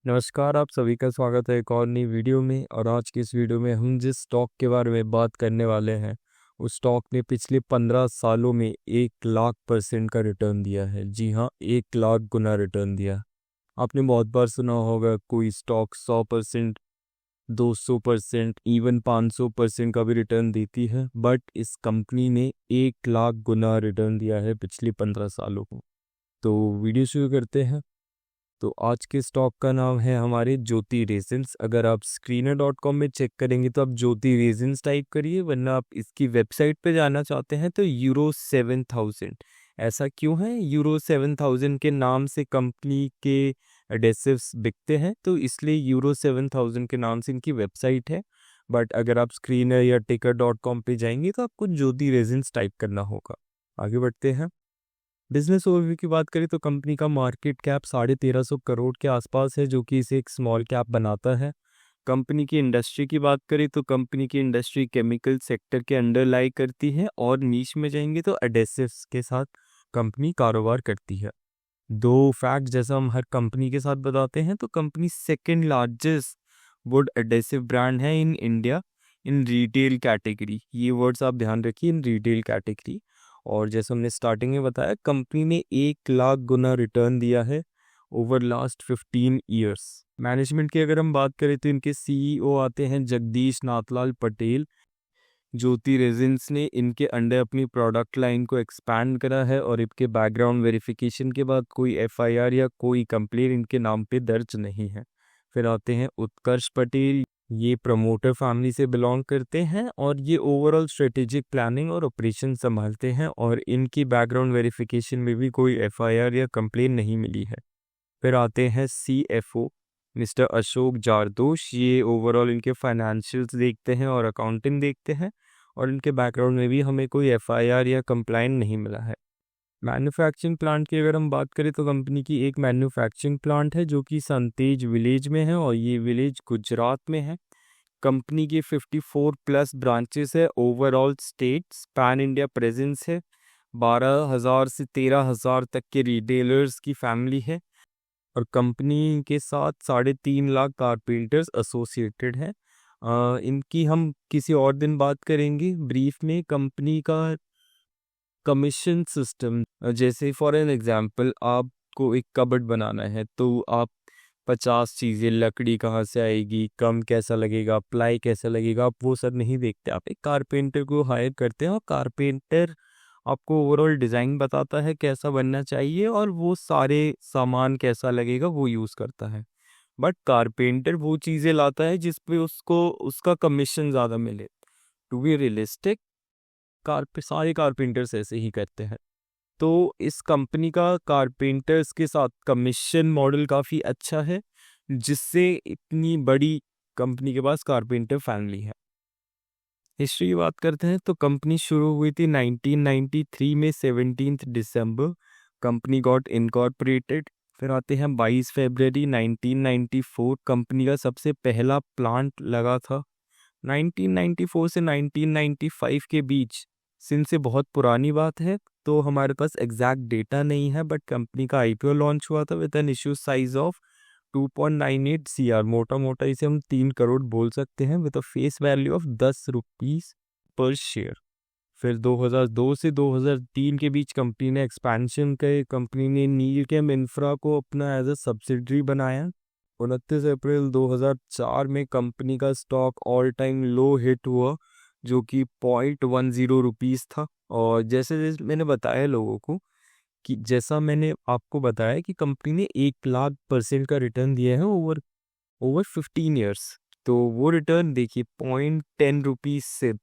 नमस्कार, आप सभी का स्वागत है एक और नई वीडियो में। और आज की इस वीडियो में हम जिस स्टॉक के बारे में बात करने वाले हैं उस स्टॉक ने पिछले 15 सालों में 1 लाख% का रिटर्न दिया है। जी हाँ, 1 लाख गुना रिटर्न दिया। आपने बहुत बार सुना होगा कोई स्टॉक 100%, 200%, इवन 500% का भी रिटर्न देती है, बट इस कंपनी ने 1 लाख गुना रिटर्न दिया है पिछले 15 सालों को। तो वीडियो शुरू करते हैं। तो आज के स्टॉक का नाम है हमारे ज्योति रेजिन्स। अगर आप screener.com में चेक करेंगे तो आप ज्योति रेजिन्स टाइप करिए, वरना आप इसकी वेबसाइट पे जाना चाहते हैं तो Euro 7000। ऐसा क्यों है? Euro 7000 के नाम से कंपनी के एडेसिव्स बिकते हैं, तो इसलिए Euro 7000 के नाम से इनकी वेबसाइट है। बट अगर आप स्क्रीनर या टिकर.com पे जाएंगे तो आपको ज्योति रेजिन्स टाइप करना होगा। आगे बढ़ते हैं। बिजनेस ओवरव्यू की बात करें तो कंपनी का मार्केट कैप 1350 करोड़ के आसपास है, जो कि इसे एक स्मॉल कैप बनाता है। कंपनी की इंडस्ट्री की बात करें तो कंपनी की इंडस्ट्री केमिकल सेक्टर के अंडर लाई करती है, और नीश में जाएंगे तो एडेसिव्स के साथ कंपनी कारोबार करती है। दो फैक्ट जैसा हम हर कंपनी के साथ बताते हैं, तो company second largest wood adhesive brand है in India in retail category. ये वर्ड्स आप ध्यान रखिए, इन रिटेल कैटेगरी। और जैसे हमने स्टार्टिंग में बताया, कंपनी ने 1 लाख गुना रिटर्न दिया है ओवर लास्ट 15 ईयर्स। मैनेजमेंट की अगर हम बात करें तो इनके सीईओ आते हैं जगदीश नाथलाल पटेल। ज्योति रेजिन्स ने इनके अंडर अपनी प्रोडक्ट लाइन को एक्सपैंड करा है, और इनके बैकग्राउंड वेरिफिकेशन के बाद कोई एफआईआर या कोई कंप्लेंट इनके नाम पे दर्ज नहीं है। फिर आते हैं उत्कर्ष पटेल। ये प्रमोटर फैमिली से बिलोंग करते हैं, और ये ओवरऑल स्ट्रेटेजिक प्लानिंग और ऑपरेशन संभालते हैं, और इनकी बैकग्राउंड वेरिफिकेशन में भी कोई एफआईआर या कंप्लेंट नहीं मिली है। फिर आते हैं सीएफओ मिस्टर अशोक जारदोश। ये ओवरऑल इनके फाइनेंशियल्स देखते हैं और अकाउंटिंग देखते हैं, और इनके बैकग्राउंड में भी हमें कोई एफआईआर या कंप्लेंट नहीं मिला है। मैन्युफैक्चरिंग प्लांट की अगर हम बात करें तो कंपनी की एक मैन्युफैक्चरिंग प्लांट है जो कि संतेज विलेज में है, और ये विलेज गुजरात में है। कंपनी की 54 प्लस ब्रांचेस है। Overall states pan India presence है। 12,000 से 13,000 तक के रिटेलर्स की फैमिली है, और कंपनी के साथ 3.5 लाख कारपेंटर्स एसोसिएटेड हैं। इनकी हम किसी और दिन बात करेंगे ब्रीफ में। कंपनी का कमीशन सिस्टम, जैसे फॉर एन एग्जांपल आपको एक कबर्ड बनाना है, तो आप 50 चीज़ें, लकड़ी कहाँ से आएगी, कम कैसा लगेगा, प्लाई कैसा लगेगा, आप वो सब नहीं देखते। आप एक कारपेंटर को हायर करते हैं, और कारपेंटर आपको ओवरऑल डिज़ाइन बताता है कैसा बनना चाहिए, और वो सारे सामान कैसा लगेगा वो यूज़ करता है। बट कारपेंटर वो चीज़ें लाता है जिस पे उसको उसका कमीशन ज़्यादा मिले। टू बी रियलिस्टिक, सारे कारपेंटर्स ऐसे ही करते हैं। तो इस कंपनी का कारपेंटर्स के साथ कमीशन मॉडल काफ़ी अच्छा है, जिससे इतनी बड़ी कंपनी के पास कारपेंटर फैमिली है। हिस्ट्री की बात करते हैं तो कंपनी शुरू हुई थी 1993 में 17 दिसंबर। Company got incorporated. फिर आते हैं 22 फरवरी 1994, कंपनी का सबसे पहला प्लांट लगा था। 1994 से 1995 के बीच, सिंस से बहुत पुरानी बात है तो हमारे पास एग्जैक्ट डेटा नहीं है, बट कंपनी का आईपीओ लॉन्च हुआ था with an issue size of 2.98 CR। मोटा मोटा इसे हम 3 करोड़ बोल सकते हैं, with a face value of 10 rupees पर शेयर। फिर 2002 से 2003 के बीच कंपनी ने एक्सपेंशन के कंपनी ने नीलकेम इंफ्रा को अपना एज अ सब्सिडरी बनाया। 29 अप्रैल 2004 में कंपनी का स्टॉक ऑल टाइम लो हिट हुआ, जो कि 0.10 रुपीस था। और जैसे जैसे मैंने बताया लोगों को, कि जैसा मैंने आपको बताया कि कंपनी ने 1 लाख% का रिटर्न दिया है ओवर ओवर 15 ईयर्स। तो वो रिटर्न देखिए 0.10 रुपीज से,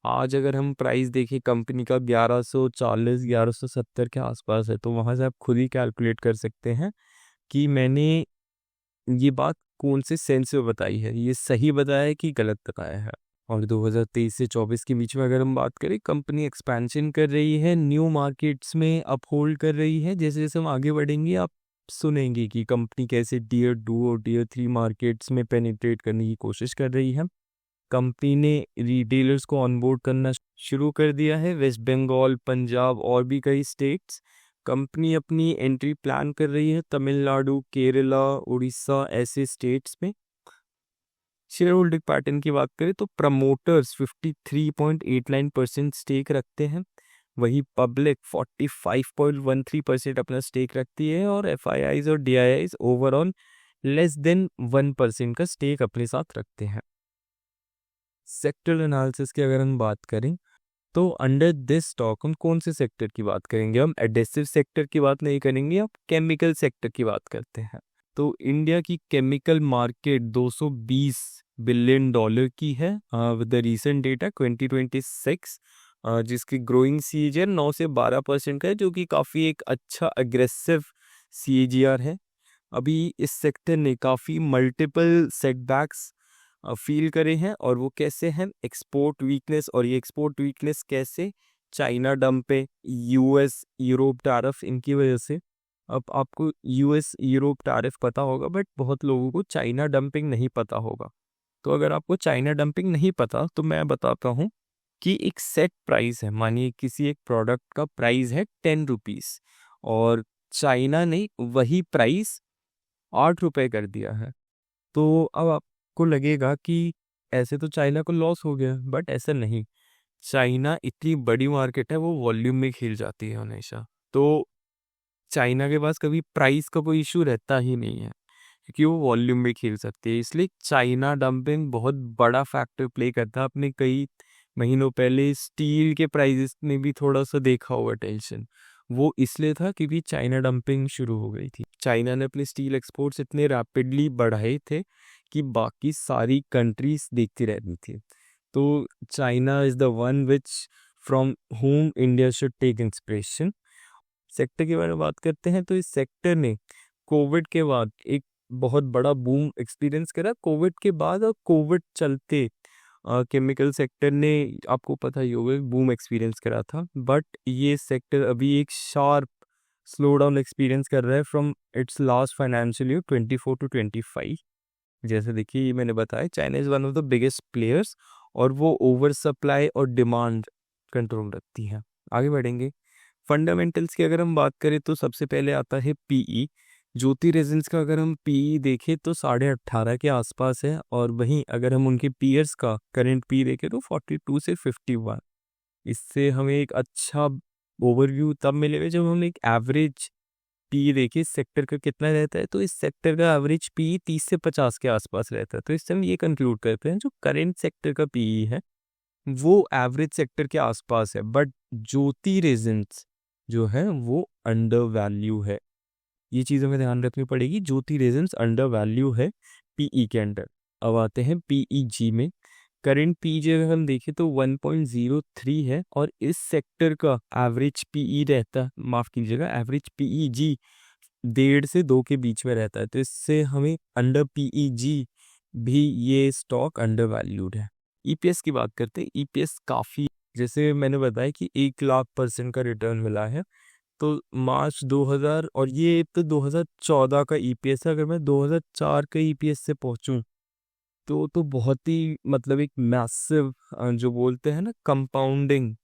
आज अगर हम प्राइस देखें कंपनी का 1140 1170 के आसपास है, तो वहाँ से आप खुद ही कैलकुलेट कर सकते हैं कि मैंने ये बात कौन से सेंस में बताई है, ये सही बताया है कि गलत बताया है। और 2023 से 24 के बीच में अगर हम बात करें, कंपनी एक्सपेंशन कर रही है, न्यू मार्केट्स में अपहोल्ड कर रही है। जैसे जैसे हम आगे बढ़ेंगे आप सुनेंगे कि कंपनी कैसे टियर 2 और टियर 3 मार्केट्स में पेनिट्रेट करने की कोशिश कर रही है। कंपनी ने रिटेलर्स को ऑनबोर्ड करना शुरू कर दिया है, वेस्ट बंगाल, पंजाब और भी कई स्टेट्स। कंपनी अपनी एंट्री प्लान कर रही है तमिलनाडु, केरला, उड़ीसा ऐसे स्टेट्स में। शेयर होल्डिंग पैटर्न की बात करें तो प्रमोटर्स 53.89% स्टेक रखते हैं, वही पब्लिक 45.13% अपना स्टेक रखती है, और एफआईआईज और डीआईआईज ओवरऑल लेस देन 1% का स्टेक अपने साथ रखते हैं। सेक्टर एनालिसिस की अगर हम बात करें तो अंडर दिस स्टॉक हम कौन से सेक्टर की बात करेंगे? हम एडेसिव सेक्टर की बात नहीं करेंगे, हम केमिकल सेक्टर की बात करते हैं। तो इंडिया की केमिकल मार्केट 220 बिलियन डॉलर की है विद द रीसेंट डेटा 2026, जिसकी ग्रोइंग सीएजीआर 9 से 12% का है, जो कि काफ़ी एक अच्छा अग्रेसिव सीएजीआर है। अभी इस सेक्टर ने काफ़ी मल्टीपल सेटबैक्स फील करे हैं, और वो कैसे हैं? एक्सपोर्ट वीकनेस, और ये एक्सपोर्ट वीकनेस कैसे? China dumping, US Europe tariff, इनकी वजह से। अब आपको यूएस यूरोप टैरिफ पता होगा, बट बहुत लोगों को चाइना डंपिंग नहीं पता होगा। तो अगर आपको चाइना डंपिंग नहीं पता तो मैं बताता हूँ कि एक सेट प्राइस है, मानिए किसी एक प्रोडक्ट का प्राइस है 10 रुपीज़, और चाइना ने वही प्राइस 8 रुपये कर दिया है। तो अब आपको लगेगा कि ऐसे तो चाइना को लॉस हो गया, बट ऐसा नहीं। चाइना इतनी बड़ी मार्केट है, वो वॉल्यूम में खेल जाती है हमेशा। तो चाइना के पास कभी प्राइस का कोई इशू रहता ही नहीं है, क्योंकि वो वॉल्यूम में खेल सकती है। इसलिए चाइना डंपिंग बहुत बड़ा फैक्टर प्ले करता है। आपने कई महीनों पहले स्टील के प्राइसेस ने भी थोड़ा सा देखा होगा टेंशन, वो इसलिए था क्योंकि चाइना डंपिंग शुरू हो गई थी। चाइना ने अपने स्टील एक्सपोर्ट्स इतने रैपिडली बढ़ाए थे कि बाकी सारी कंट्रीज देखती रहती थी। तो China is the one which from whom India should take inspiration. Sector के बारे में बात करते हैं तो इस सेक्टर ने कोविड के बाद एक बहुत बड़ा बूम एक्सपीरियंस करा। कोविड के बाद और कोविड चलते केमिकल सेक्टर ने, आपको पता ही होगा, बूम एक्सपीरियंस करा था, बट ये सेक्टर अभी एक शार्प स्लो डाउन एक्सपीरियंस कर रहा है from its last financial year 24 to 25। जैसे देखिए, ये मैंने बताया, China is one of the biggest players, और वो ओवर सप्लाई और डिमांड कंट्रोल रखती है। आगे बढ़ेंगे। फंडामेंटल्स की अगर हम बात करें तो सबसे पहले आता है पीई। ज्योति रेजिन्स का अगर हम पीई देखें तो 18.5 के आसपास है, और वहीं अगर हम उनके पीयर्स का करंट पी देखें तो 42 से 51। इससे हमें एक अच्छा ओवरव्यू तब मिलेगा जब हम एक एवरेज पी देखें इस सेक्टर का कितना रहता है। तो इस सेक्टर का एवरेज पी 30 से 50 के आसपास रहता है। तो इससे हम ये कंक्लूड करते हैं जो करंट सेक्टर का पी है वो एवरेज सेक्टर के आसपास है, बट ज्योति रेजिन्स जो है वो अंडर वैल्यू है। ये चीज़ हमें ध्यान रखनी पड़ेगी, ज्योति रेजिन्स अंडर वैल्यू है पीई के अंडर। अब आते हैं पीईजी में। करंट पीजी अगर हम देखें तो 1.03 है, और इस सेक्टर का एवरेज पीई रहता, माफ़ कीजिएगा, एवरेज पीईजी 1.5 से 2 के बीच में रहता है। तो इससे हमें अंडर पीईजी भी ये स्टॉक अंडर वैल्यूड है। ईपीएस की बात करते हैं। ईपीएस काफ़ी, जैसे मैंने बताया कि 1,00,000% का रिटर्न मिला है। तो मार्च 2000, और ये तो 2014 का ईपीएस है। अगर मैं 2004 के ईपीएस से पहुंचूं तो बहुत ही मतलब एक मैसिव, जो बोलते हैं ना कंपाउंडिंग,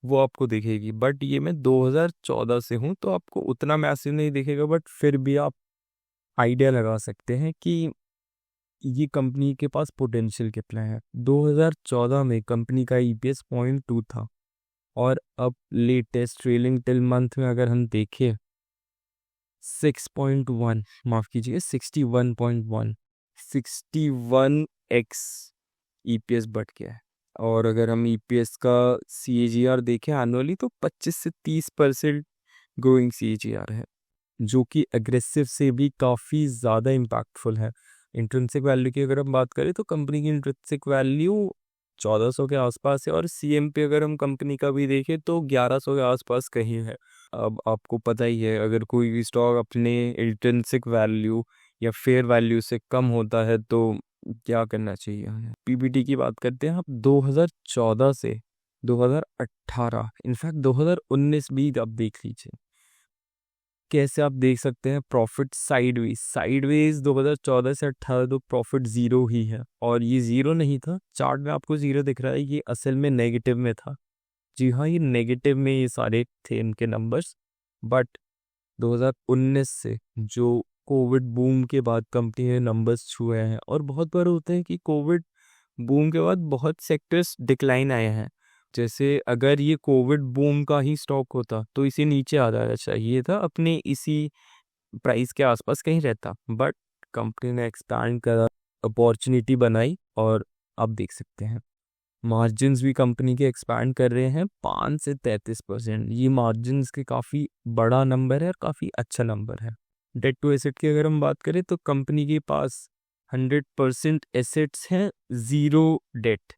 वो आपको दिखेगी। बट ये मैं 2014 से हूँ तो आपको उतना मैसिव नहीं दिखेगा, बट फिर भी आप आइडिया लगा सकते हैं कि ये कंपनी के पास पोटेंशियल कितना है। 2014 में कंपनी का ईपीएस 0.2 था, और अब लेटेस्ट ट्रेलिंग टिल मंथ में अगर हम देखें 6.1, माफ़ कीजिए 61.1, 61x ईपीएस बढ़ गया है। और अगर हम ईपीएस का सीएजीआर देखें एनुअली तो 25 से 30% ग्रोइंग सीएजीआर है, जो कि एग्रेसिव से भी काफ़ी ज़्यादा इम्पैक्टफुल है। इंट्रिंसिक वैल्यू की अगर हम बात करें तो कंपनी की इंट्रिंसिक वैल्यू 1400 के आसपास है, और सीएम पे अगर हम कंपनी का भी देखें तो 1100 के आसपास कहीं है। अब आपको पता ही है, अगर कोई भी स्टॉक अपने इंट्रिंसिक वैल्यू या फेयर वैल्यू से कम होता है तो क्या करना चाहिए हमें। पीबीटी की बात करते हैं। आप 2014 से 2018, इनफैक्ट 2019 भी आप देख लीजिए, कैसे आप देख सकते हैं प्रॉफिट साइडवेज 2014 से 18 तो प्रॉफिट जीरो ही है, और ये जीरो नहीं था। चार्ट में आपको जीरो दिख रहा है, ये असल में नेगेटिव में था। जी हाँ, ये नेगेटिव में ये सारे थे इनके नंबर्स, बट 2019 से जो कोविड बूम के बाद कंपनी ने नंबर्स छुए हैं, और बहुत बार होते हैं कि कोविड बूम के बाद बहुत सेक्टर्स डिक्लाइन आए हैं। जैसे अगर ये कोविड बूम का ही स्टॉक होता तो इसे नीचे आ जाना चाहिए था, अपने इसी प्राइस के आसपास कहीं रहता, बट कंपनी ने एक्सपैंड करा, अपॉर्चुनिटी बनाई, और अब देख सकते हैं मार्जिन्स भी कंपनी के एक्सपैंड कर रहे हैं 5 से 33%। ये मार्जिन्स के काफ़ी बड़ा नंबर है और काफ़ी अच्छा नंबर है। डेट टू एसेट की अगर हम बात करें तो कंपनी के पास 100% एसेट्स हैं, ज़ीरो डेट।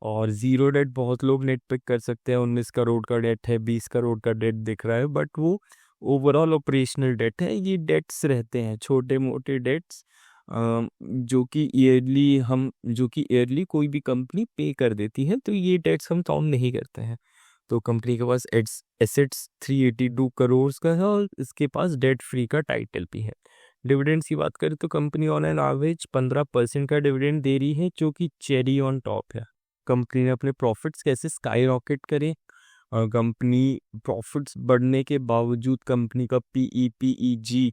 और ज़ीरो डेट बहुत लोग नेट पिक कर सकते हैं, 19 करोड़ का डेट है, 20 करोड़ का डेट दिख रहा है, बट वो ओवरऑल ऑपरेशनल डेट है। ये डेट्स रहते हैं छोटे मोटे डेट्स, जो कि ईयरली कोई भी कंपनी पे कर देती है, तो ये डेट्स हम काउंट नहीं करते हैं। तो कंपनी के पास एसेट्स 382 करोड़ का है और इसके पास डेट फ्री का टाइटल भी है। डिविडेंड्स की बात करें तो कंपनी ऑन एन एवरेज 15% का डिविडेंड दे रही है, जो कि चेरी ऑन टॉप है। कंपनी ने अपने प्रॉफिट्स कैसे स्काई रॉकेट करे, और कंपनी प्रॉफिट्स बढ़ने के बावजूद कंपनी का PEG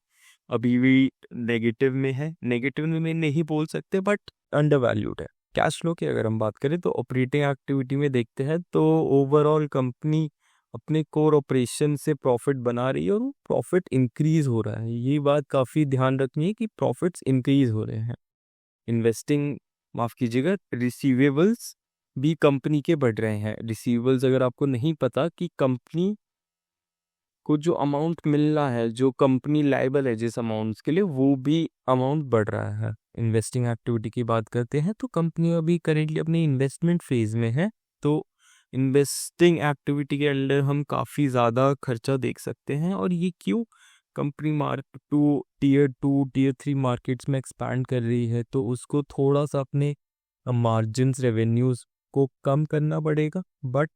अभी भी नेगेटिव में है। नेगेटिव में नहीं बोल सकते, बट अंडर वैल्यूड है। कैश फ्लो की अगर हम बात करें तो ऑपरेटिंग एक्टिविटी में देखते हैं तो ओवरऑल कंपनी अपने कोर ऑपरेशन से प्रॉफिट बना रही है, और प्रॉफिट इंक्रीज हो रहा है। ये बात काफ़ी ध्यान रखनी है कि प्रॉफिट्स इंक्रीज हो रहे हैं। इन्वेस्टिंग, माफ़ कीजिएगा, रिसीवेबल्स भी कंपनी के बढ़ रहे हैं। रिसीवेबल्स अगर आपको नहीं पता कि कंपनी को जो अमाउंट मिलना है, जो कंपनी लायबल है जिस अमाउंट्स के लिए, वो भी अमाउंट बढ़ रहा है। इन्वेस्टिंग एक्टिविटी की बात करते हैं तो कंपनी अभी करेंटली अपनी इन्वेस्टमेंट फेज में है। तो इन्वेस्टिंग एक्टिविटी के अंडर हम काफ़ी ज़्यादा खर्चा देख सकते हैं, और ये क्यों? कंपनी टीयर 3 मार्केट्स में एक्सपैंड कर रही है, तो उसको थोड़ा सा अपने मार्जिन्स, रेवेन्यूज़ को कम करना पड़ेगा। बट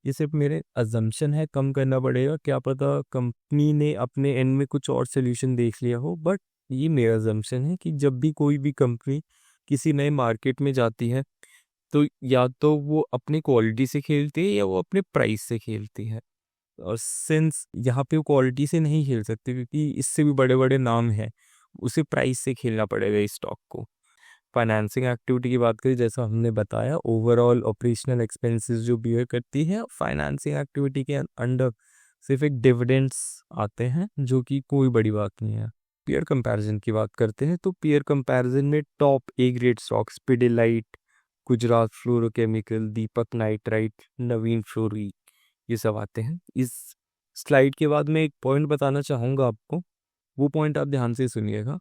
ये सिर्फ मेरे अजम्पशन है, कम करना पड़ेगा, क्या पता कंपनी ने अपने एंड में कुछ और सोल्यूशन देख लिया हो, बट ये मेरा अजम्पशन है कि जब भी कोई भी कंपनी किसी नए मार्केट में जाती है, तो या तो वो अपनी क्वालिटी से खेलती है या वो अपने प्राइस से खेलती है। और सिंस यहाँ पे वो क्वालिटी से नहीं खेल सकती क्योंकि इससे भी बड़े बड़े नाम हैं, उसे प्राइस से खेलना पड़ेगा इस स्टॉक को। फाइनेंसिंग एक्टिविटी की बात करें, जैसा हमने बताया, ओवरऑल ऑपरेशनल एक्सपेंसेस जो बियर करती है, फाइनेंसिंग एक्टिविटी के अंडर सिर्फ एक डिविडेंड्स आते हैं, जो कि कोई बड़ी बात नहीं है। पीयर कंपैरिजन की बात करते हैं तो पीयर कंपैरिजन में top A grade stocks Pidilite, Gujarat Fluorochemical, Deepak Nitrite, Navin Fluorine, ये सब आते हैं। इस स्लाइड के बाद मैं एक पॉइंट बताना चाहूँगा आपको, वो पॉइंट आप ध्यान से सुनिएगा।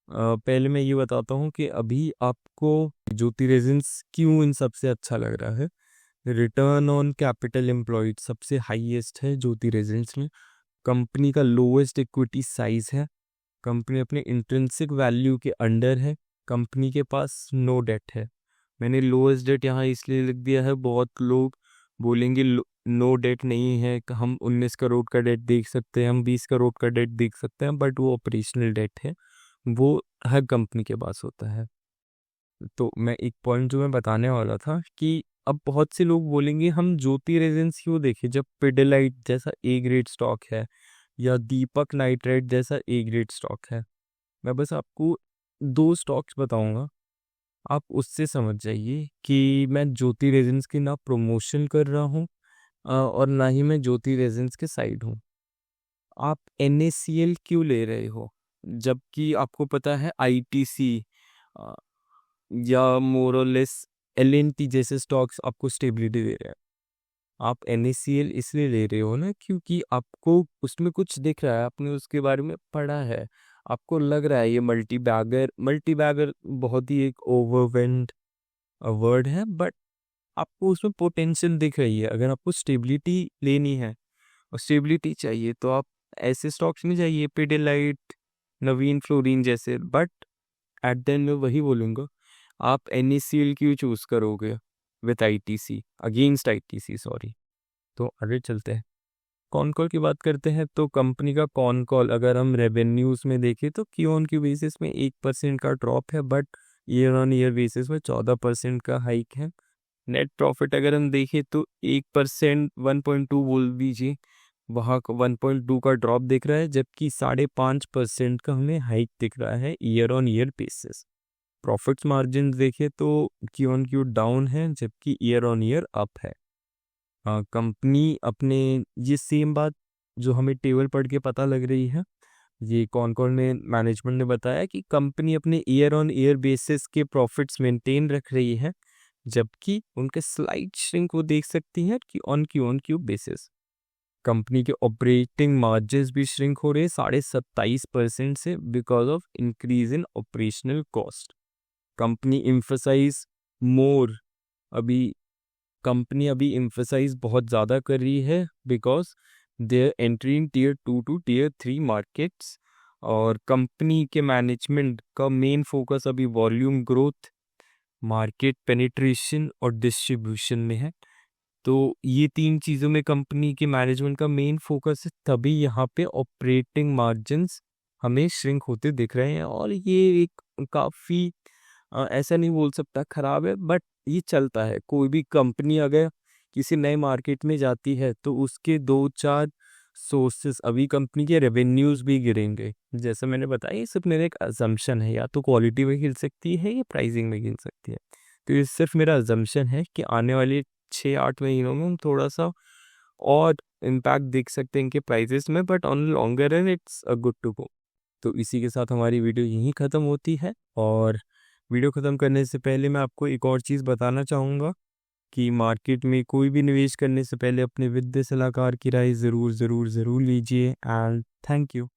पहले मैं ये बताता हूँ कि अभी आपको ज्योति रेजिन्स क्यों इन सबसे अच्छा लग रहा है। रिटर्न ऑन कैपिटल एम्प्लॉयड सबसे हाईएस्ट है ज्योति रेजिन्स में। कंपनी का लोएस्ट इक्विटी साइज है। कंपनी अपने इंट्रिंसिक वैल्यू के अंडर है। कंपनी के पास नो डेट है। मैंने लोएस्ट डेट यहाँ इसलिए लिख दिया है, बहुत लोग बोलेंगे नो डेट नहीं है, हम 19 करोड़ का डेट देख सकते हैं, हम 20 करोड़ का डेट देख सकते हैं, बट वो ऑपरेशनल डेट है, वो हर कंपनी के पास होता है। तो मैं एक पॉइंट जो मैं बताने वाला था कि अब बहुत से लोग बोलेंगे हम ज्योति रेजिन्स क्यों देखें जब पिडिलाइट जैसा ए ग्रेड स्टॉक है या दीपक नाइट्राइट जैसा ए ग्रेड स्टॉक है। मैं बस आपको दो स्टॉक्स बताऊंगा, आप उससे समझ जाइए कि मैं ज्योति रेजिन्स की ना प्रमोशन कर रहा हूँ और ना ही मैं ज्योति रेजिन्स के साइड हूँ। आप NaCl क्यों ले रहे हो जबकि आपको पता है ITC या मोरलेस LNT जैसे स्टॉक्स आपको स्टेबिलिटी दे रहे हैं। आप NaCl इसलिए ले रहे हो ना क्योंकि आपको उसमें कुछ दिख रहा है, आपने उसके बारे में पढ़ा है, आपको लग रहा है ये मल्टी बैगर बहुत ही एक ओवरवेंड वर्ड है, बट आपको उसमें पोटेंशियल दिख रही है। अगर आपको स्टेबिलिटी लेनी है और स्टेबिलिटी चाहिए तो आप ऐसे स्टॉक्स में जाइए, पिडिलाइट, नवीन फ्लोरीन जैसे। बट एट द एंड में वही बोलूँगा, आप NaCl क्यों चूज करोगे with ITC, against ITC, sorry. तो आगे चलते हैं, कॉन कॉल की बात करते हैं। तो कंपनी का कॉन कॉल अगर हम रेवेन्यूज में देखें तो क्यू ऑन क्यू बेसिस में 1% का ड्रॉप है, but year on year basis में 14% का हाइक है। नेट प्रॉफिट अगर हम देखें तो 1%, 1.2 बोल दीजिए, वहाँ 1.2 का ड्रॉप दिख रहा है, जबकि 5.5% का हमें हाइक दिख रहा है year on year basis. Profits margin देखें तो क्यू ऑन क्यू डाउन है, जबकि ईयर ऑन ईयर अप है। कंपनी अपने ये सेम बात जो हमें टेबल पढ़ के पता लग रही है, ये कौन कौन ने मैनेजमेंट ने बताया कि कंपनी अपने ईयर ऑन ईयर बेसिस के प्रॉफिट्स मेंटेन रख रही है, जबकि उनके स्लाइड श्रिंक वो देख सकती हैं कि ऑन क्यू बेसिस। कंपनी के ऑपरेटिंग मार्जिन्स भी श्रिंक हो रहे हैं 27.5% से, because of increase in operational cost. Company emphasize more अभी कंपनी अभी इम्फसाइज बहुत ज़्यादा कर रही है, because they are entry in tier 2 to tier 3 markets. और कंपनी के मैनेजमेंट का मेन फोकस अभी वॉल्यूम ग्रोथ, मार्केट पेनिट्रेशन और डिस्ट्रीब्यूशन में है। तो ये 3 चीज़ों में कंपनी के मैनेजमेंट का मेन फोकस है, तभी यहाँ पे ऑपरेटिंग मार्जिन्स हमें श्रिंक होते दिख रहे हैं। और ये एक काफ़ी ऐसा नहीं बोल सकता खराब है, बट ये चलता है। कोई भी कंपनी अगर किसी नए मार्केट में जाती है तो उसके 2-4 सोर्सेस, अभी कंपनी के रेवेन्यूज़ भी गिरेंगे। जैसे मैंने बताया, ये सिर्फ मेरा एक अजम्पशन है, या तो क्वालिटी में गिर सकती है या प्राइसिंग में गिर सकती है। तो ये सिर्फ मेरा अजम्पशन है कि आने वाले 6-8 महीनों में हम थोड़ा सा और इम्पैक्ट देख सकते हैं इनके प्राइसेस में, but on longer run it's a good to go. तो इसी के साथ हमारी वीडियो यहीं ख़त्म होती है। और वीडियो ख़त्म करने से पहले मैं आपको एक और चीज़ बताना चाहूँगा कि मार्केट में कोई भी निवेश करने से पहले अपने वित्तीय सलाहकार की राय ज़रूर लीजिए। And thank you.